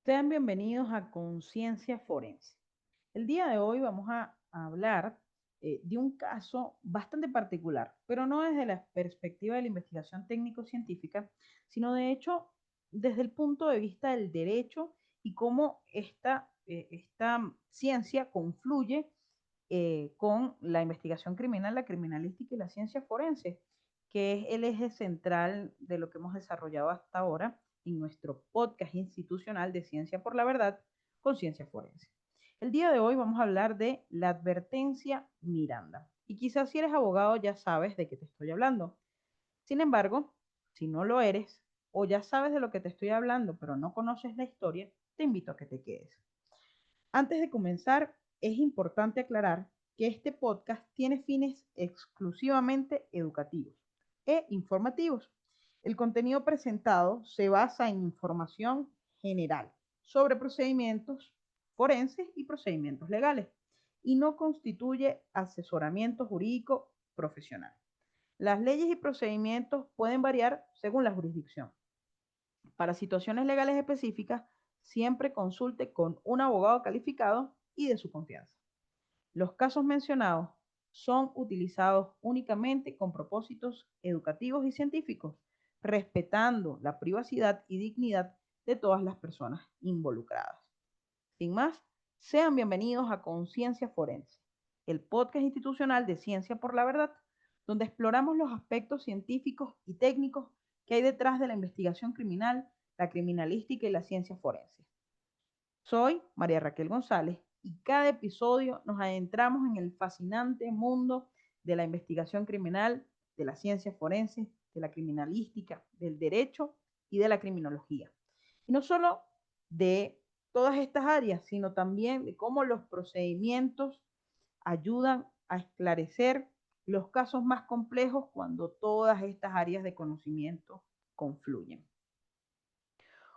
Sean bienvenidos a Conciencia Forense. El día de hoy vamos a hablar de un caso bastante particular, pero no desde la perspectiva de la investigación técnico-científica, sino de hecho desde el punto de vista del derecho y cómo esta ciencia confluye con la investigación criminal, la criminalística y la ciencia forense, que es el eje central de lo que hemos desarrollado hasta ahora en nuestro podcast institucional de Ciencia por la Verdad con Ciencia Forense. El día de hoy vamos a hablar de la advertencia Miranda. Y quizás si eres abogado ya sabes de qué te estoy hablando. Sin embargo, si no lo eres o ya sabes de lo que te estoy hablando, pero no conoces la historia, te invito a que te quedes. Antes de comenzar, es importante aclarar que este podcast tiene fines exclusivamente educativos e informativos. El contenido presentado se basa en información general sobre procedimientos forenses y procedimientos legales y no constituye asesoramiento jurídico profesional. Las leyes y procedimientos pueden variar según la jurisdicción. Para situaciones legales específicas, siempre consulte con un abogado calificado y de su confianza. Los casos mencionados son utilizados únicamente con propósitos educativos y científicos, respetando la privacidad y dignidad de todas las personas involucradas. Sin más, sean bienvenidos a Conciencia Forense, el podcast institucional de Ciencia por la Verdad, donde exploramos los aspectos científicos y técnicos que hay detrás de la investigación criminal, la criminalística y la ciencia forense. Soy María Raquel González y cada episodio nos adentramos en el fascinante mundo de la investigación criminal, de la ciencia forense, de la criminalística, del derecho y de la criminología. Y no solo de todas estas áreas, sino también de cómo los procedimientos ayudan a esclarecer los casos más complejos cuando todas estas áreas de conocimiento confluyen.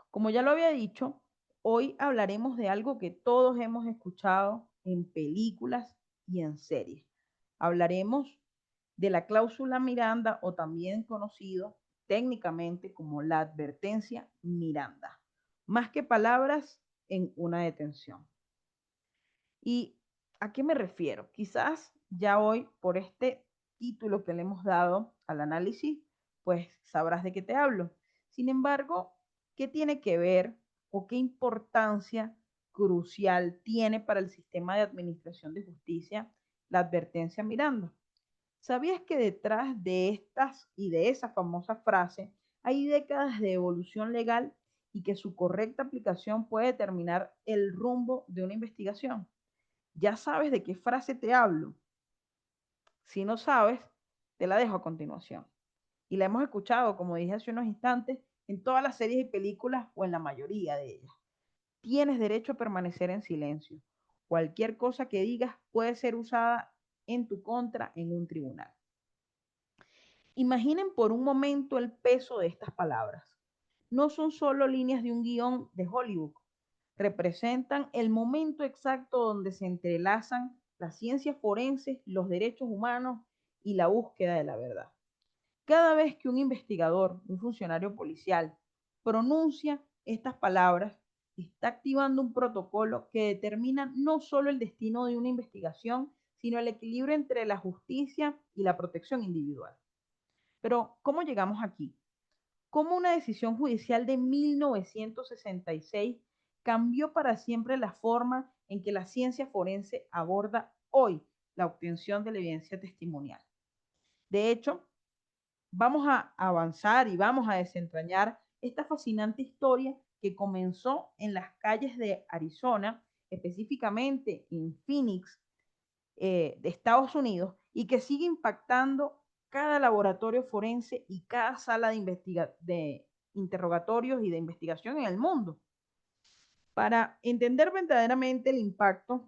Como ya lo había dicho, hoy hablaremos de algo que todos hemos escuchado en películas y en series. Hablaremos de la cláusula Miranda o también conocido técnicamente como la advertencia Miranda. Más que palabras en una detención. ¿Y a qué me refiero? Quizás ya hoy, por este título que le hemos dado al análisis, pues sabrás de qué te hablo. Sin embargo, ¿qué tiene que ver o qué importancia crucial tiene para el sistema de administración de justicia la advertencia Miranda? ¿Sabías que detrás de estas y de esa famosa frase hay décadas de evolución legal y que su correcta aplicación puede determinar el rumbo de una investigación? ¿Ya sabes de qué frase te hablo? Si no sabes, te la dejo a continuación. Y la hemos escuchado, como dije hace unos instantes, en todas las series y películas o en la mayoría de ellas. Tienes derecho a permanecer en silencio. Cualquier cosa que digas puede ser usada en tu contra en un tribunal. Imaginen por un momento el peso de estas palabras. No son solo líneas de un guión de Hollywood, representan el momento exacto donde se entrelazan las ciencias forenses, los derechos humanos y la búsqueda de la verdad. Cada vez que un investigador, un funcionario policial, pronuncia estas palabras, está activando un protocolo que determina no solo el destino de una investigación, sino el equilibrio entre la justicia y la protección individual. Pero, ¿cómo llegamos aquí? ¿Cómo una decisión judicial de 1966 cambió para siempre la forma en que la ciencia forense aborda hoy la obtención de la evidencia testimonial? De hecho, vamos a avanzar y vamos a desentrañar esta fascinante historia que comenzó en las calles de Arizona, específicamente en Phoenix, de Estados Unidos, y que sigue impactando cada laboratorio forense y cada sala de interrogatorios y de investigación en el mundo. Para entender verdaderamente el impacto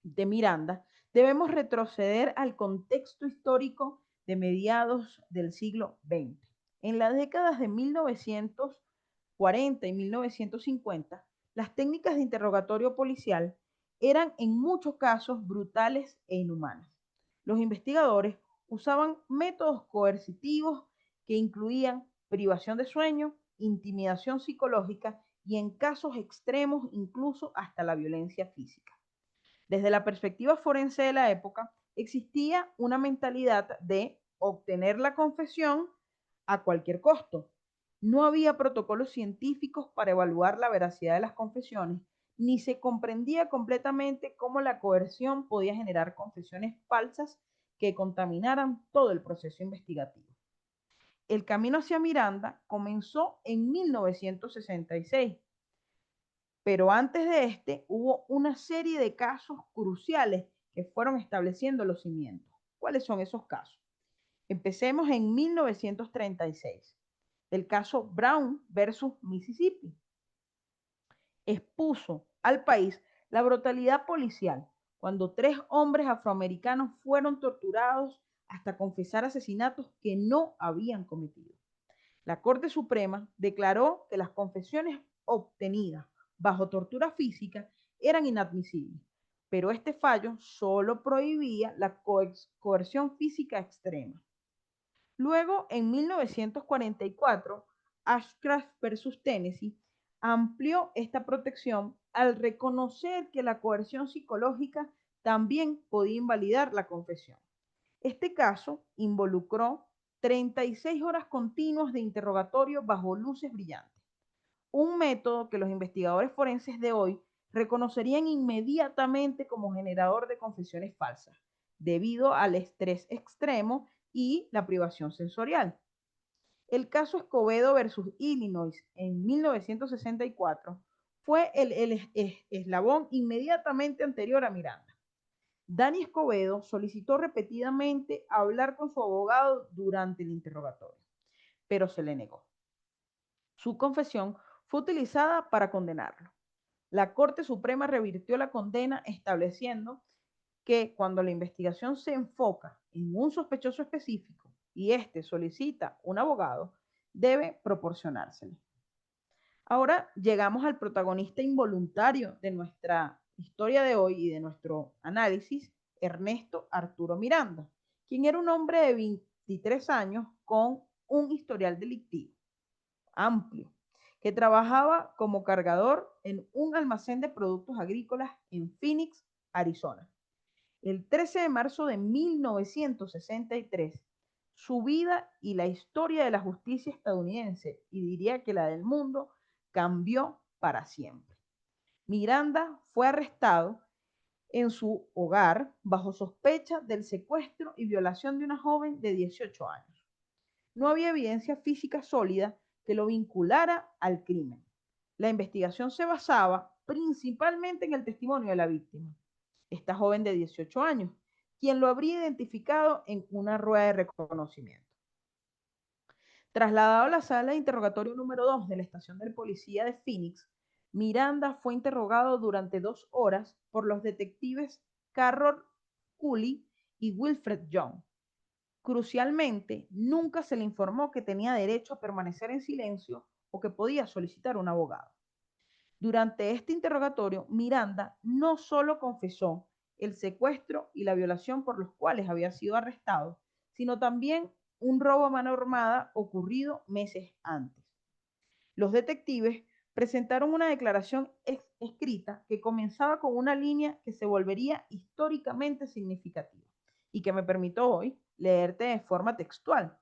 de Miranda, debemos retroceder al contexto histórico de mediados del siglo XX. En las décadas de 1940 y 1950, las técnicas de interrogatorio policial eran en muchos casos brutales e inhumanas. Los investigadores usaban métodos coercitivos que incluían privación de sueño, intimidación psicológica y en casos extremos incluso hasta la violencia física. Desde la perspectiva forense de la época, existía una mentalidad de obtener la confesión a cualquier costo. No había protocolos científicos para evaluar la veracidad de las confesiones, ni se comprendía completamente cómo la coerción podía generar confesiones falsas que contaminaran todo el proceso investigativo. El camino hacia Miranda comenzó en 1966, pero antes de este hubo una serie de casos cruciales que fueron estableciendo los cimientos. ¿Cuáles son esos casos? Empecemos en 1936, el caso Brown versus Mississippi. Expuso al país la brutalidad policial cuando 3 hombres afroamericanos fueron torturados hasta confesar asesinatos que no habían cometido. La Corte Suprema declaró que las confesiones obtenidas bajo tortura física eran inadmisibles, pero este fallo solo prohibía la coerción física extrema. Luego, en 1944, Ashcroft versus Tennessee amplió esta protección al reconocer que la coerción psicológica también podía invalidar la confesión. Este caso involucró 36 horas continuas de interrogatorio bajo luces brillantes, un método que los investigadores forenses de hoy reconocerían inmediatamente como generador de confesiones falsas, debido al estrés extremo y la privación sensorial. El caso Escobedo versus Illinois en 1964 fue el eslabón inmediatamente anterior a Miranda. Dani Escobedo solicitó repetidamente hablar con su abogado durante el interrogatorio, pero se le negó. Su confesión fue utilizada para condenarlo. La Corte Suprema revirtió la condena estableciendo que cuando la investigación se enfoca en un sospechoso específico y éste solicita un abogado, debe proporcionárselo. Ahora llegamos al protagonista involuntario de nuestra historia de hoy y de nuestro análisis, Ernesto Arturo Miranda, quien era un hombre de 23 años con un historial delictivo amplio, que trabajaba como cargador en un almacén de productos agrícolas en Phoenix, Arizona. El 13 de marzo de 1963, su vida y la historia de la justicia estadounidense, y diría que la del mundo, cambió para siempre. Miranda fue arrestado en su hogar bajo sospecha del secuestro y violación de una joven de 18 años. No había evidencia física sólida que lo vinculara al crimen. La investigación se basaba principalmente en el testimonio de la víctima, esta joven de 18 años, quien lo habría identificado en una rueda de reconocimiento. Trasladado a la sala de interrogatorio número 2 de la estación de policía de Phoenix, Miranda fue interrogado durante 2 horas por los detectives Carroll Cooley y Wilfred Young. Crucialmente, nunca se le informó que tenía derecho a permanecer en silencio o que podía solicitar un abogado. Durante este interrogatorio, Miranda no solo confesó el secuestro y la violación por los cuales había sido arrestado, sino también un robo a mano armada ocurrido meses antes. Los detectives presentaron una declaración escrita que comenzaba con una línea que se volvería históricamente significativa y que me permito hoy leerte de forma textual.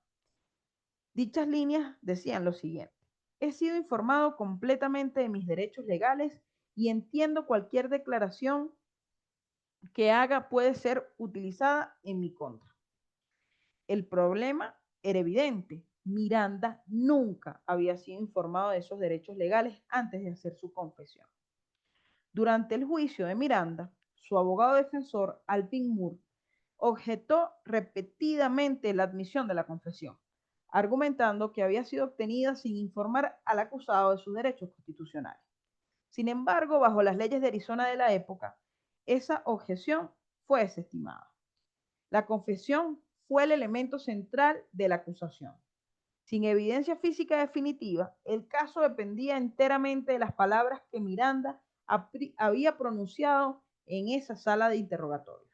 Dichas líneas decían lo siguiente: he sido informado completamente de mis derechos legales y entiendo cualquier declaración que haga puede ser utilizada en mi contra. El problema era evidente. Miranda nunca había sido informado de esos derechos legales antes de hacer su confesión. Durante el juicio de Miranda, su abogado defensor, Alvin Moore, objetó repetidamente la admisión de la confesión, argumentando que había sido obtenida sin informar al acusado de sus derechos constitucionales. Sin embargo, bajo las leyes de Arizona de la época, esa objeción fue desestimada. La confesión fue el elemento central de la acusación. Sin evidencia física definitiva, el caso dependía enteramente de las palabras que Miranda había pronunciado en esa sala de interrogatorios.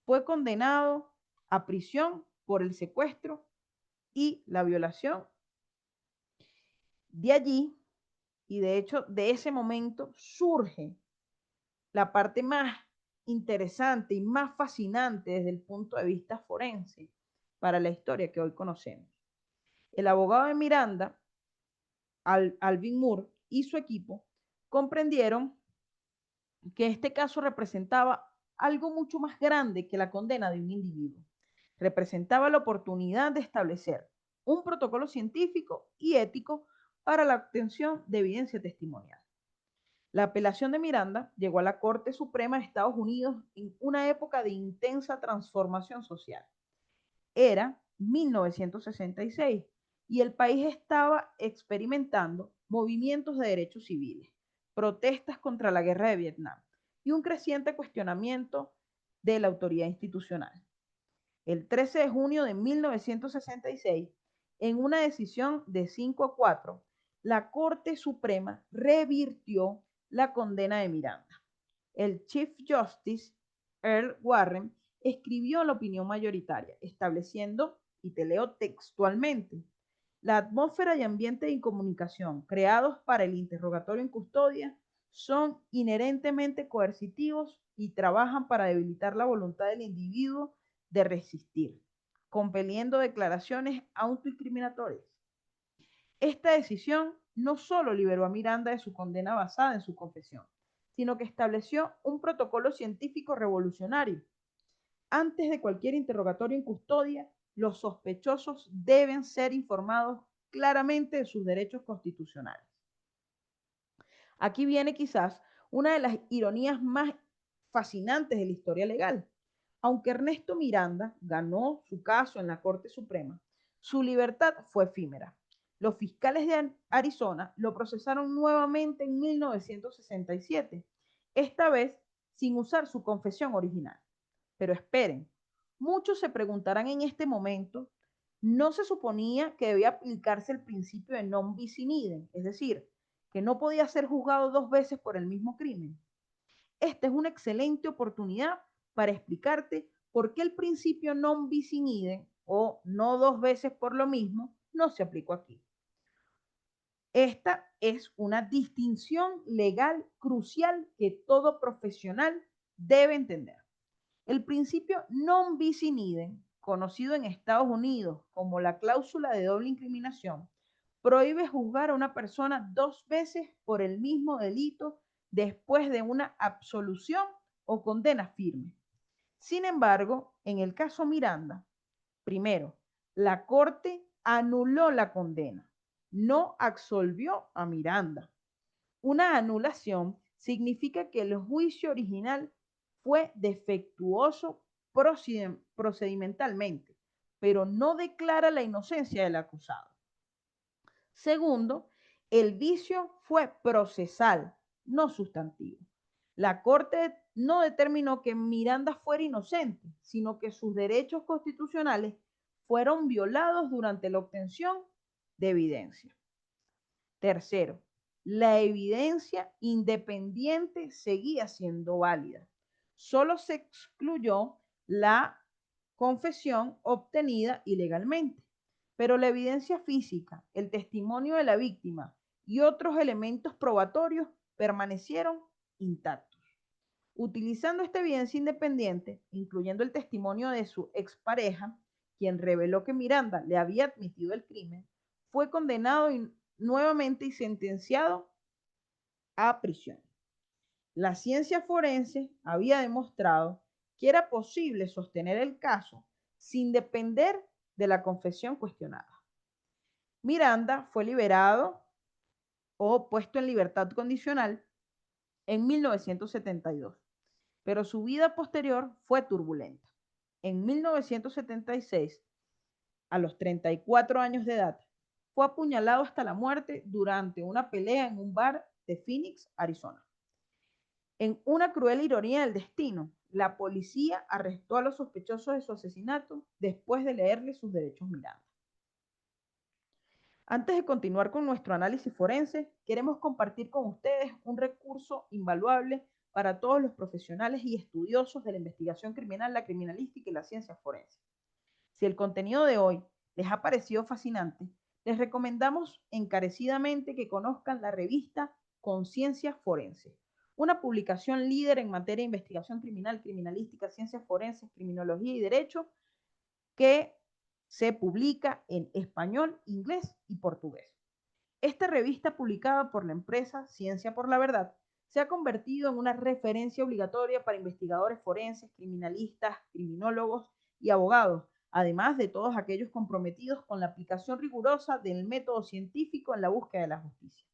Fue condenado a prisión por el secuestro y la violación. De allí Y de hecho, de ese momento surge la parte más interesante y más fascinante desde el punto de vista forense para la historia que hoy conocemos. El abogado de Miranda, Alvin Moore, y su equipo comprendieron que este caso representaba algo mucho más grande que la condena de un individuo. Representaba la oportunidad de establecer un protocolo científico y ético para la obtención de evidencia testimonial. La apelación de Miranda llegó a la Corte Suprema de Estados Unidos en una época de intensa transformación social. Era 1966 y el país estaba experimentando movimientos de derechos civiles, protestas contra la guerra de Vietnam y un creciente cuestionamiento de la autoridad institucional. El 13 de junio de 1966, en una decisión de 5-4, la Corte Suprema revirtió la condena de Miranda. El Chief Justice, Earl Warren, escribió la opinión mayoritaria, estableciendo, y te leo textualmente, la atmósfera y ambiente de incomunicación creados para el interrogatorio en custodia son inherentemente coercitivos y trabajan para debilitar la voluntad del individuo de resistir, compeliendo declaraciones autoincriminatorias. Esta decisión no solo liberó a Miranda de su condena basada en su confesión, sino que estableció un protocolo científico revolucionario. Antes de cualquier interrogatorio en custodia, los sospechosos deben ser informados claramente de sus derechos constitucionales. Aquí viene quizás una de las ironías más fascinantes de la historia legal. Aunque Ernesto Miranda ganó su caso en la Corte Suprema, su libertad fue efímera. Los fiscales de Arizona lo procesaron nuevamente en 1967, esta vez sin usar su confesión original. Pero esperen, muchos se preguntarán en este momento, ¿no se suponía que debía aplicarse el principio de non bis in idem? Es decir, que no podía ser juzgado dos veces por el mismo crimen. Esta es una excelente oportunidad para explicarte por qué el principio non bis in idem o no dos veces por lo mismo no se aplicó aquí. Esta es una distinción legal crucial que todo profesional debe entender. El principio non bis in idem, conocido en Estados Unidos como la cláusula de doble incriminación, prohíbe juzgar a una persona dos veces por el mismo delito después de una absolución o condena firme. Sin embargo, en el caso Miranda, primero, la Corte anuló la condena, no absolvió a Miranda. Una anulación significa que el juicio original fue defectuoso procedimentalmente, pero no declara la inocencia del acusado. Segundo, el vicio fue procesal, no sustantivo. La Corte no determinó que Miranda fuera inocente, sino que sus derechos constitucionales fueron violados durante la obtención de evidencia. Tercero, la evidencia independiente seguía siendo válida. Solo se excluyó la confesión obtenida ilegalmente, pero la evidencia física, el testimonio de la víctima y otros elementos probatorios permanecieron intactos. Utilizando esta evidencia independiente, incluyendo el testimonio de su expareja, quien reveló que Miranda le había admitido el crimen, fue condenado nuevamente y sentenciado a prisión. La ciencia forense había demostrado que era posible sostener el caso sin depender de la confesión cuestionada. Miranda fue liberado o puesto en libertad condicional en 1972, pero su vida posterior fue turbulenta. En 1976, a los 34 años de edad, fue apuñalado hasta la muerte durante una pelea en un bar de Phoenix, Arizona. En una cruel ironía del destino, la policía arrestó a los sospechosos de su asesinato después de leerle sus derechos Miranda. Antes de continuar con nuestro análisis forense, queremos compartir con ustedes un recurso invaluable para todos los profesionales y estudiosos de la investigación criminal, la criminalística y la ciencia forense. Si el contenido de hoy les ha parecido fascinante, les recomendamos encarecidamente que conozcan la revista Conciencia Forense, una publicación líder en materia de investigación criminal, criminalística, ciencias forenses, criminología y derecho, que se publica en español, inglés y portugués. Esta revista, publicada por la empresa Ciencia por la Verdad, se ha convertido en una referencia obligatoria para investigadores forenses, criminalistas, criminólogos y abogados, además de todos aquellos comprometidos con la aplicación rigurosa del método científico en la búsqueda de la justicia.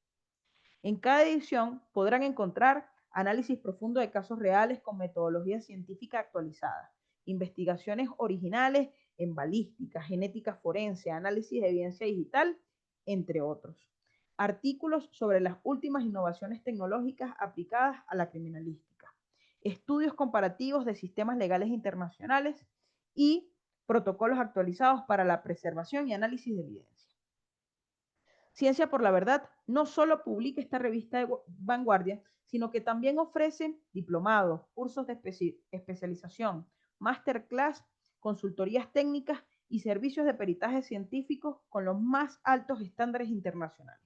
En cada edición podrán encontrar análisis profundo de casos reales con metodología científica actualizada, investigaciones originales en balística, genética forense, análisis de evidencia digital, entre otros. Artículos sobre las últimas innovaciones tecnológicas aplicadas a la criminalística, estudios comparativos de sistemas legales internacionales y protocolos actualizados para la preservación y análisis de evidencia. Ciencia por la Verdad no solo publica esta revista de vanguardia, sino que también ofrece diplomados, cursos de especialización, masterclass, consultorías técnicas y servicios de peritaje científicos con los más altos estándares internacionales.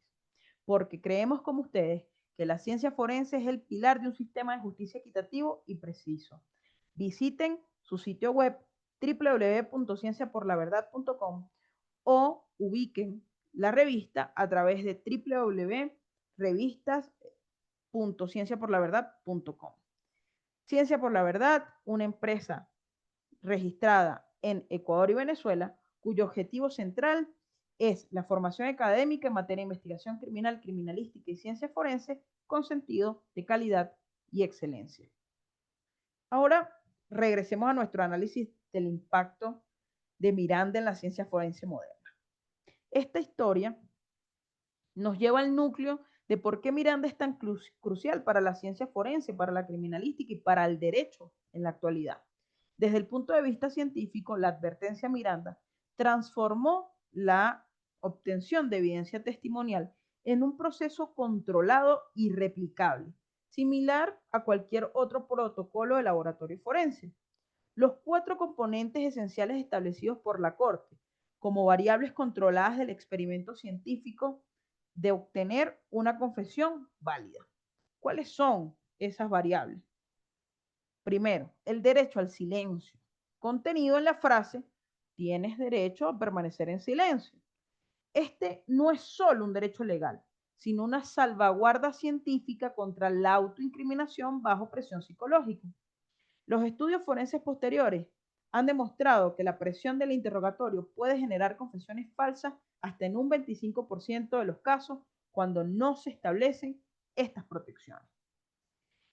Porque creemos como ustedes que la ciencia forense es el pilar de un sistema de justicia equitativo y preciso. Visiten su sitio web www.cienciaporlaverdad.com o ubiquen la revista a través de www.revistas.cienciaporlaverdad.com. Ciencia por la Verdad, una empresa registrada en Ecuador y Venezuela, cuyo objetivo central es la formación académica en materia de investigación criminal, criminalística y ciencia forense con sentido de calidad y excelencia. Ahora regresemos a nuestro análisis del impacto de Miranda en la ciencia forense moderna. Esta historia nos lleva al núcleo de por qué Miranda es tan crucial para la ciencia forense, para la criminalística y para el derecho en la actualidad. Desde el punto de vista científico, la advertencia Miranda transformó la obtención de evidencia testimonial en un proceso controlado y replicable, similar a cualquier otro protocolo de laboratorio forense. Los 4 componentes esenciales establecidos por la Corte como variables controladas del experimento científico de obtener una confesión válida. ¿Cuáles son esas variables? Primero, el derecho al silencio, contenido en la frase, tienes derecho a permanecer en silencio. Este no es solo un derecho legal, sino una salvaguarda científica contra la autoincriminación bajo presión psicológica. Los estudios forenses posteriores han demostrado que la presión del interrogatorio puede generar confesiones falsas hasta en un 25% de los casos cuando no se establecen estas protecciones.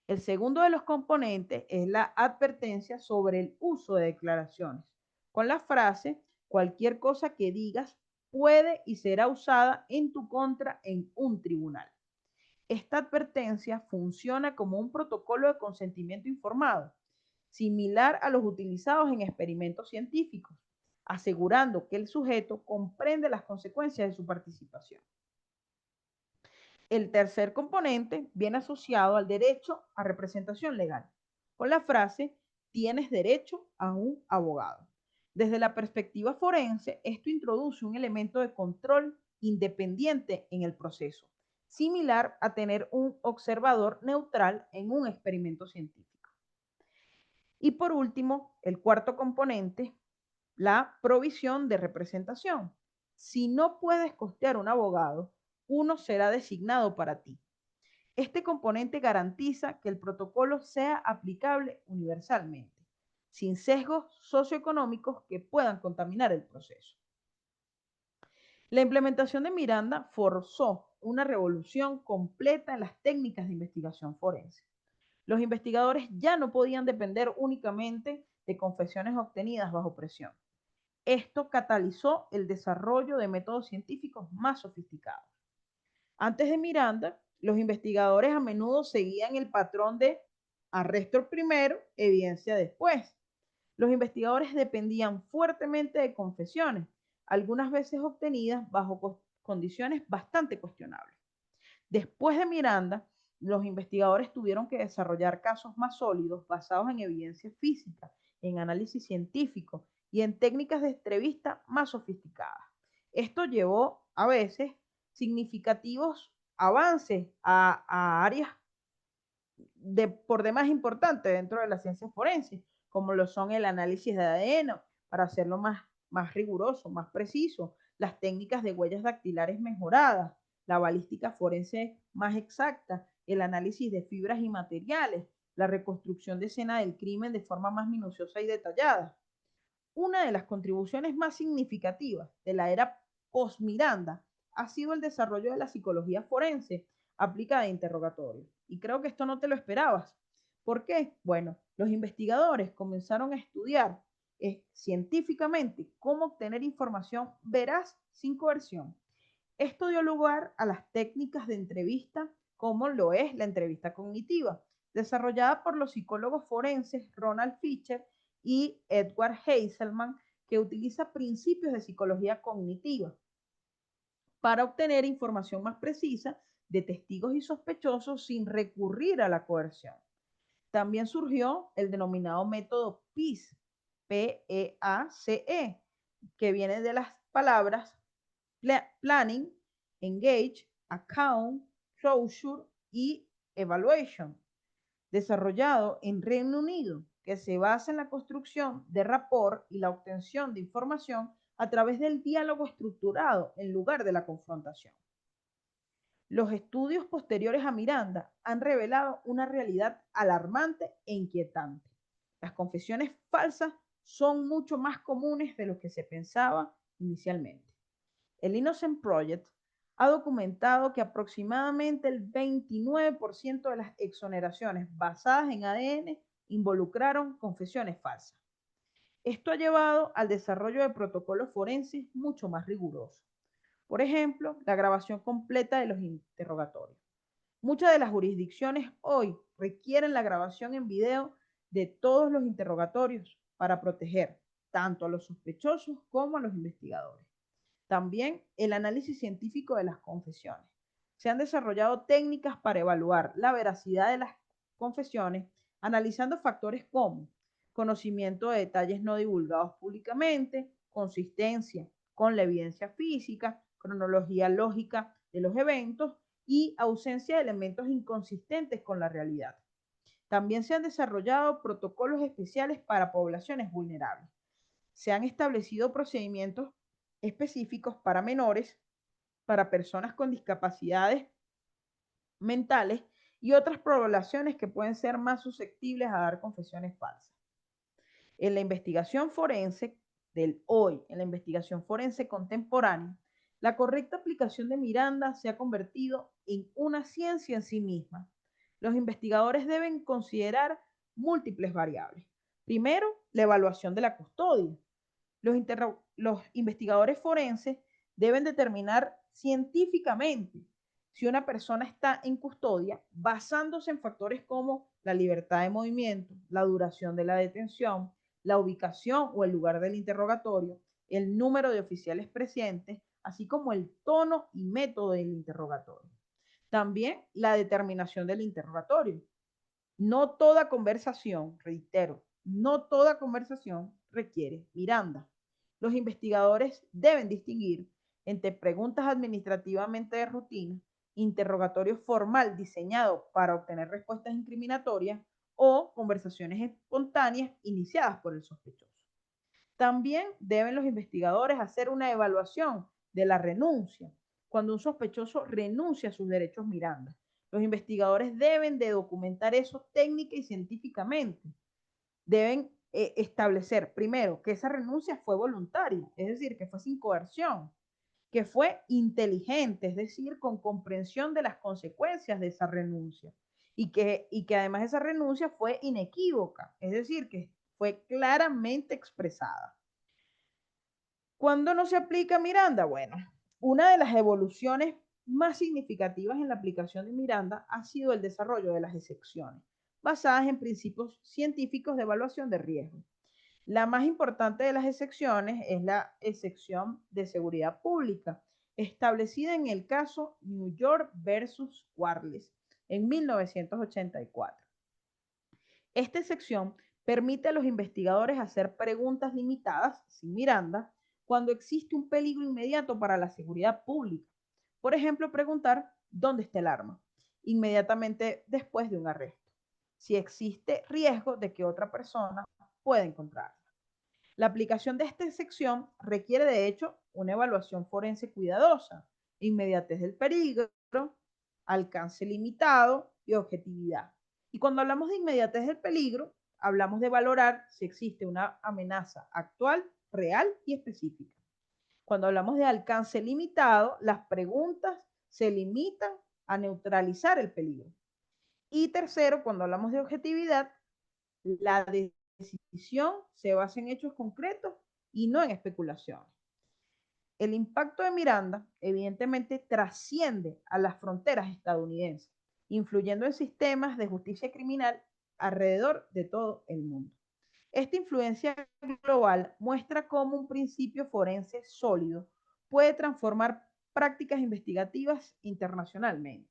El segundo de los componentes es la advertencia sobre el uso de declaraciones, con la frase, cualquier cosa que digas puede y será usada en tu contra en un tribunal. Esta advertencia funciona como un protocolo de consentimiento informado, similar a los utilizados en experimentos científicos, asegurando que el sujeto comprende las consecuencias de su participación. El tercer componente viene asociado al derecho a representación legal, con la frase, tienes derecho a un abogado. Desde la perspectiva forense, esto introduce un elemento de control independiente en el proceso, similar a tener un observador neutral en un experimento científico. Y por último, el cuarto componente, la provisión de representación. Si no puedes costear un abogado, uno será designado para ti. Este componente garantiza que el protocolo sea aplicable universalmente, sin sesgos socioeconómicos que puedan contaminar el proceso. La implementación de Miranda forzó una revolución completa en las técnicas de investigación forense. Los investigadores ya no podían depender únicamente de confesiones obtenidas bajo presión. Esto catalizó el desarrollo de métodos científicos más sofisticados. Antes de Miranda, los investigadores a menudo seguían el patrón de arresto primero, evidencia después. Los investigadores dependían fuertemente de confesiones, algunas veces obtenidas bajo condiciones bastante cuestionables. Después de Miranda, los investigadores tuvieron que desarrollar casos más sólidos basados en evidencia física, en análisis científico y en técnicas de entrevista más sofisticadas. Esto llevó a veces significativos avances a áreas por demás importantes dentro de la ciencia forense, como lo son el análisis de ADN, para hacerlo más riguroso, más preciso, las técnicas de huellas dactilares mejoradas, la balística forense más exacta, el análisis de fibras y materiales, la reconstrucción de escena del crimen de forma más minuciosa y detallada. Una de las contribuciones más significativas de la era post-Miranda ha sido el desarrollo de la psicología forense aplicada a interrogatorios. Y creo que esto no te lo esperabas. ¿Por qué? Bueno, los investigadores comenzaron a estudiar científicamente cómo obtener información veraz sin coerción. Esto dio lugar a las técnicas de entrevista, como lo es la entrevista cognitiva, desarrollada por los psicólogos forenses Ronald Fisher y Edward Heiselman, que utiliza principios de psicología cognitiva para obtener información más precisa de testigos y sospechosos sin recurrir a la coerción. También surgió el denominado método PEACE, P-E-A-C-E, que viene de las palabras planning, engage, account, closure y evaluation, desarrollado en Reino Unido, que se basa en la construcción de rapport y la obtención de información a través del diálogo estructurado en lugar de la confrontación. Los estudios posteriores a Miranda han revelado una realidad alarmante e inquietante. Las confesiones falsas son mucho más comunes de lo que se pensaba inicialmente. El Innocent Project ha documentado que aproximadamente el 29% de las exoneraciones basadas en ADN involucraron confesiones falsas. Esto ha llevado al desarrollo de protocolos forenses mucho más rigurosos. Por ejemplo, la grabación completa de los interrogatorios. Muchas de las jurisdicciones hoy requieren la grabación en video de todos los interrogatorios para proteger tanto a los sospechosos como a los investigadores. También el análisis científico de las confesiones. Se han desarrollado técnicas para evaluar la veracidad de las confesiones, analizando factores como conocimiento de detalles no divulgados públicamente, consistencia con la evidencia física, cronología lógica de los eventos y ausencia de elementos inconsistentes con la realidad. También se han desarrollado protocolos especiales para poblaciones vulnerables. Se han establecido procedimientos específicos para menores, para personas con discapacidades mentales y otras poblaciones que pueden ser más susceptibles a dar confesiones falsas. En la investigación forense del hoy, en la investigación forense contemporánea, la correcta aplicación de Miranda se ha convertido en una ciencia en sí misma. Los investigadores deben considerar múltiples variables. Primero, la evaluación de la custodia. Los investigadores forenses deben determinar científicamente si una persona está en custodia basándose en factores como la libertad de movimiento, la duración de la detención, la ubicación o el lugar del interrogatorio, el número de oficiales presentes, así como el tono y método del interrogatorio. También la determinación del interrogatorio. No toda conversación, reitero, no toda conversación requiere Miranda. Los investigadores deben distinguir entre preguntas administrativamente de rutina, interrogatorio formal diseñado para obtener respuestas incriminatorias o conversaciones espontáneas iniciadas por el sospechoso. También deben los investigadores hacer una evaluación de la renuncia, cuando un sospechoso renuncia a sus derechos Miranda. Los investigadores deben de documentar eso técnica y científicamente. Deben establecer, primero, que esa renuncia fue voluntaria, es decir, que fue sin coerción, que fue inteligente, es decir, con comprensión de las consecuencias de esa renuncia, y que además esa renuncia fue inequívoca, es decir, que fue claramente expresada. ¿Cuándo no se aplica Miranda? Bueno, una de las evoluciones más significativas en la aplicación de Miranda ha sido el desarrollo de las excepciones, basadas en principios científicos de evaluación de riesgo. La más importante de las excepciones es la excepción de seguridad pública, establecida en el caso New York versus Warles en 1984. Esta excepción permite a los investigadores hacer preguntas limitadas, sin Miranda, cuando existe un peligro inmediato para la seguridad pública. Por ejemplo, preguntar dónde está el arma inmediatamente después de un arresto, si existe riesgo de que otra persona pueda encontrarla. La aplicación de esta sección requiere, de hecho, una evaluación forense cuidadosa, inmediatez del peligro, alcance limitado y objetividad. Y cuando hablamos de inmediatez del peligro, hablamos de valorar si existe una amenaza actual, real y específica. Cuando hablamos de alcance limitado, las preguntas se limitan a neutralizar el peligro. Y tercero, cuando hablamos de objetividad, la decisión se basa en hechos concretos y no en especulaciones. El impacto de Miranda evidentemente trasciende a las fronteras estadounidenses, influyendo en sistemas de justicia criminal alrededor de todo el mundo. Esta influencia global muestra cómo un principio forense sólido puede transformar prácticas investigativas internacionalmente.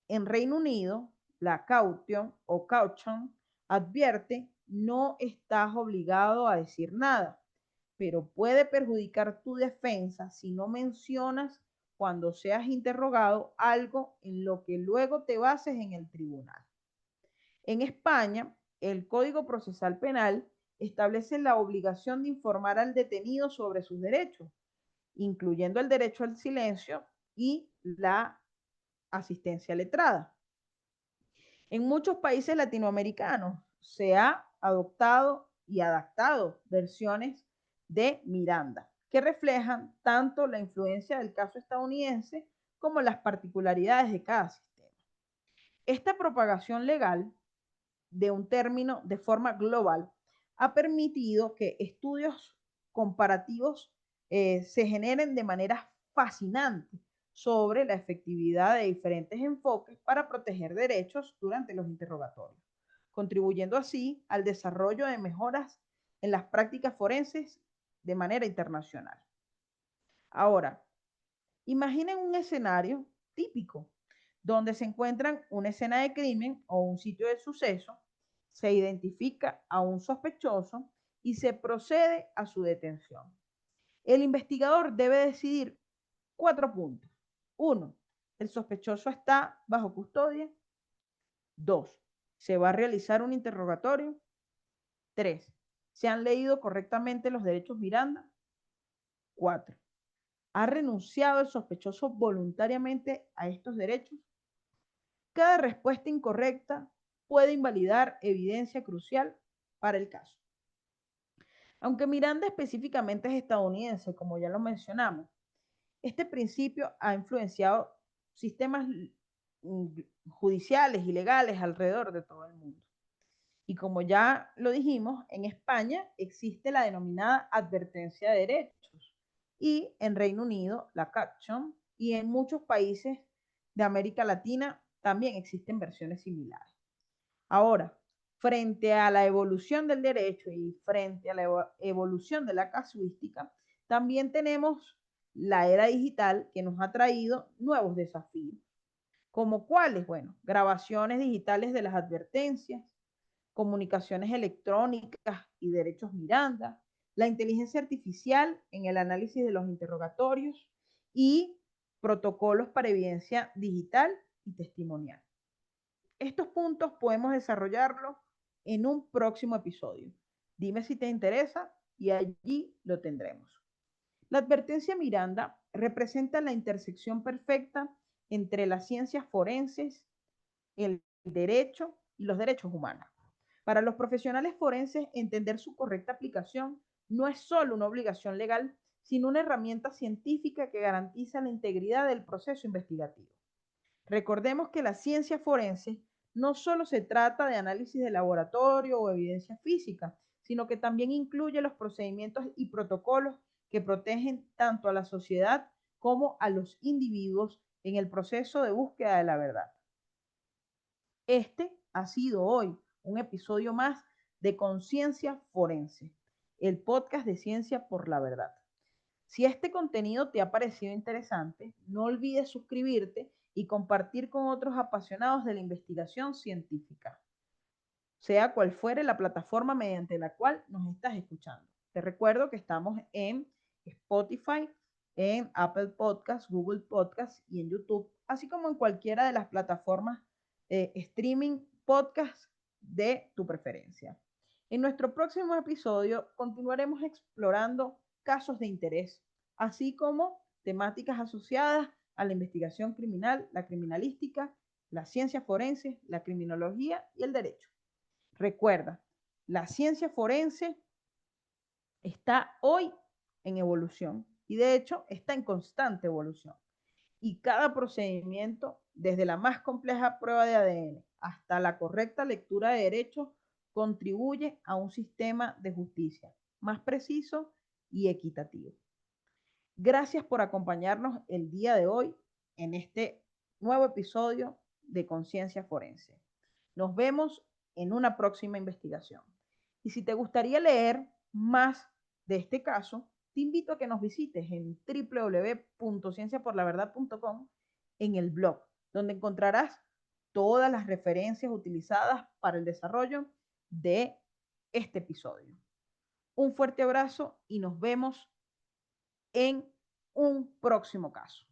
En Reino Unido, la caution advierte: no estás obligado a decir nada, pero puede perjudicar tu defensa si no mencionas cuando seas interrogado algo en lo que luego te bases en el tribunal. En España, el Código Procesal Penal establece la obligación de informar al detenido sobre sus derechos, incluyendo el derecho al silencio y la asistencia letrada. En muchos países latinoamericanos se ha adoptado y adaptado versiones de Miranda que reflejan tanto la influencia del caso estadounidense como las particularidades de cada sistema. Esta propagación legal de un término de forma global ha permitido que estudios comparativos se generen de manera fascinante sobre la efectividad de diferentes enfoques para proteger derechos durante los interrogatorios, contribuyendo así al desarrollo de mejoras en las prácticas forenses de manera internacional. Ahora, imaginen un escenario típico donde se encuentran una escena de crimen o un sitio de suceso, se identifica a un sospechoso y se procede a su detención. El investigador debe decidir 4 puntos. 1. El sospechoso está bajo custodia. 2. Se va a realizar un interrogatorio. 3. ¿Se han leído correctamente los derechos Miranda? 4. ¿Ha renunciado el sospechoso voluntariamente a estos derechos? Cada respuesta incorrecta puede invalidar evidencia crucial para el caso. Aunque Miranda específicamente es estadounidense, como ya lo mencionamos, este principio ha influenciado sistemas judiciales y legales alrededor de todo el mundo. Y como ya lo dijimos, en España existe la denominada advertencia de derechos y en Reino Unido la caution, y en muchos países de América Latina también existen versiones similares. Ahora, frente a la evolución del derecho y frente a la evolución de la casuística, también tenemos la era digital que nos ha traído nuevos desafíos. ¿Como cuáles? Bueno, grabaciones digitales de las advertencias, comunicaciones electrónicas y derechos Miranda, la inteligencia artificial en el análisis de los interrogatorios y protocolos para evidencia digital y testimonial. Estos puntos podemos desarrollarlos en un próximo episodio. Dime si te interesa y allí lo tendremos. La advertencia Miranda representa la intersección perfecta entre las ciencias forenses, el derecho y los derechos humanos. Para los profesionales forenses, entender su correcta aplicación no es solo una obligación legal, sino una herramienta científica que garantiza la integridad del proceso investigativo. Recordemos que la ciencia forense no solo se trata de análisis de laboratorio o evidencia física, sino que también incluye los procedimientos y protocolos que protegen tanto a la sociedad como a los individuos en el proceso de búsqueda de la verdad. Este ha sido hoy un episodio más de Conciencia Forense, el podcast de Ciencia por la Verdad. Si este contenido te ha parecido interesante, no olvides suscribirte y compartir con otros apasionados de la investigación científica, sea cual fuere la plataforma mediante la cual nos estás escuchando. Te recuerdo que estamos en Spotify, en Apple Podcasts, Google Podcasts y en YouTube, así como en cualquiera de las plataformas streaming podcast de tu preferencia. En nuestro próximo episodio continuaremos explorando casos de interés, así como temáticas asociadas a la investigación criminal, la criminalística, la ciencia forense, la criminología y el derecho. Recuerda, la ciencia forense está hoy en evolución y de hecho está en constante evolución. Y cada procedimiento, desde la más compleja prueba de ADN hasta la correcta lectura de derechos, contribuye a un sistema de justicia más preciso y equitativo. Gracias por acompañarnos el día de hoy en este nuevo episodio de Conciencia Forense. Nos vemos en una próxima investigación. Y si te gustaría leer más de este caso, te invito a que nos visites en www.cienciaporlaverdad.com en el blog, donde encontrarás todas las referencias utilizadas para el desarrollo de este episodio. Un fuerte abrazo y nos vemos en un próximo caso.